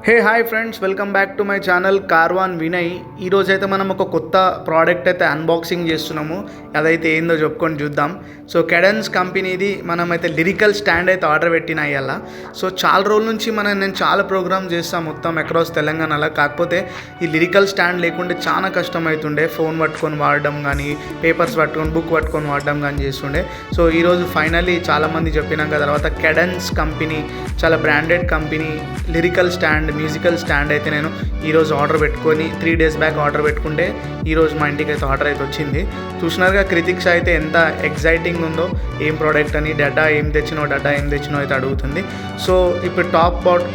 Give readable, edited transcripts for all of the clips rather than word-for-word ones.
Hey hi friends, welcome back to my channel Karwan Vinay. ఈరోజు అయితే మనం ఒక కొత్త ప్రోడక్ట్ అయితే అన్బాక్సింగ్ చేస్తున్నాము. అదైతే ఏందో చెప్పుకొని చూద్దాం. సో కెడెన్స్ కంపెనీది మనమైతే లిరికల్ స్టాండ్ అయితే ఆర్డర్ పెట్టిన ఇవాళ. సో చాలా రోజుల నుంచి నేను చాలా ప్రోగ్రామ్స్ చేస్తాను మొత్తం అక్రాస్ తెలంగాణలో. కాకపోతే ఈ లిరికల్ స్టాండ్ లేకుంటే చాలా కష్టం అవుతుండే. ఫోన్ పట్టుకొని వాడడం కానీ, పేపర్స్ పట్టుకొని బుక్ పట్టుకొని వాడడం కానీ చేస్తుండే. సో ఈరోజు ఫైనల్లీ చాలామంది చెప్పినాక తర్వాత కెడెన్స్ కంపెనీ చాలా branded company lyrical stand, musical stand అయితే నేను ఈరోజు ఆర్డర్ పెట్టుకొని 3 days బ్యాక్ ఆర్డర్ పెట్టుకుంటే ఈరోజు మా ఇంటికి అయితే ఆర్డర్ అయితే వచ్చింది. చూసినారుగా క్రితిక్ష అయితే ఎంత ఎగ్జైటింగ్ ఉందో, ఏం ప్రోడక్ట్ అని, డటా ఏం తెచ్చినో అయితే అడుగుతుంది. సో ఇప్పుడు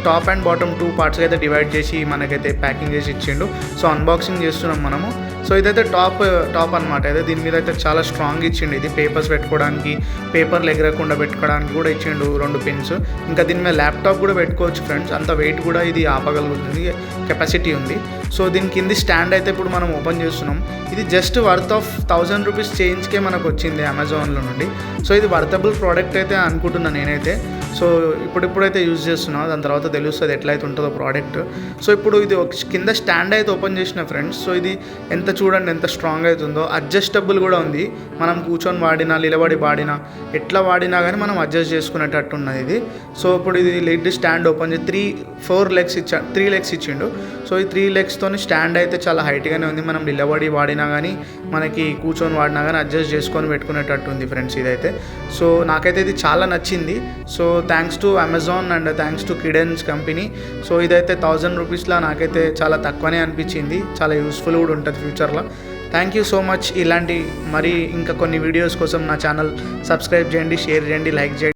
టాప్ అండ్ బాటమ్ 2 partsగా అయితే డివైడ్ చేసి మనకైతే ప్యాకింగ్ చేసి ఇచ్చిండు. సో అన్బాక్సింగ్ చేస్తున్నాం మనము. సో ఇదైతే టాప్ అనమాట. అయితే దీని మీద అయితే చాలా స్ట్రాంగ్ ఇచ్చిండు. ఇది పేపర్స్ పెట్టుకోవడానికి, పేపర్లు ఎగరకుండా పెట్టుకోవడానికి కూడా ఇచ్చిండు 2 pins. ఇంకా దీని మీద ల్యాప్టాప్ కూడా పెట్టుకోవచ్చు ఫ్రెండ్స్. అంత వెయిట్ కూడా ఇది ఆపగలుగుతుంది, కెపాసిటీ ఉంది. సో దీని కింది స్టాండ్ అయితే ఇప్పుడు మనం ఓపెన్ చేస్తున్నాం. ఇది జస్ట్ వర్త్ ఆఫ్ 1000 rupees చేంజ్కే మనకు వచ్చింది అమెజాన్లో నుండి. సో ఇది వర్తబుల్ ప్రోడక్ట్ అయితే అనుకుంటున్నాను నేనైతే. సో ఇప్పుడైతే యూజ్ చేస్తున్నాను, దాని తర్వాత తెలుస్తుంది ఎట్లయితే ఉంటుందో ప్రోడక్ట్. సో ఇప్పుడు ఇది కింద స్టాండ్ అయితే ఓపెన్ చేసిన ఫ్రెండ్స్. సో ఇది చూడండి ఎంత స్ట్రాంగ్ అవుతుందో. అడ్జస్టబుల్ కూడా ఉంది. మనం కూర్చొని వాడినా, నిలబడి వాడినా, ఎట్లా వాడినా కానీ మనం అడ్జస్ట్ చేసుకునేటట్టు ఉన్నది ఇది. సో ఇప్పుడు ఇది లిడ్ స్టాండ్ ఓపెన్ చేసి 3 legs ఇచ్చిండు. సో ఈ 3 legsతో స్టాండ్ అయితే చాలా హైట్గానే ఉంది. మనం నిలబడి వాడినా కానీ, మనకి కూర్చొని వాడినా కానీ అడ్జస్ట్ చేసుకొని పెట్టుకునేటట్టు ఉంది ఫ్రెండ్స్ ఇదైతే. సో నాకైతే ఇది చాలా నచ్చింది. So thanks to Amazon and thanks to Cadence company. So ఇదైతే 1000 rupeesలో నాకైతే చాలా తక్కువనే అనిపించింది. చాలా యూస్ఫుల్ కూడా ఉంటుంది ఫ్యూచర్లో. Thank you so much. ఇలాంటి మరి ఇంకా కొన్ని వీడియోస్ కోసం నా ఛానల్ సబ్స్క్రైబ్ చేయండి, షేర్ చేయండి, లైక్ చేయండి.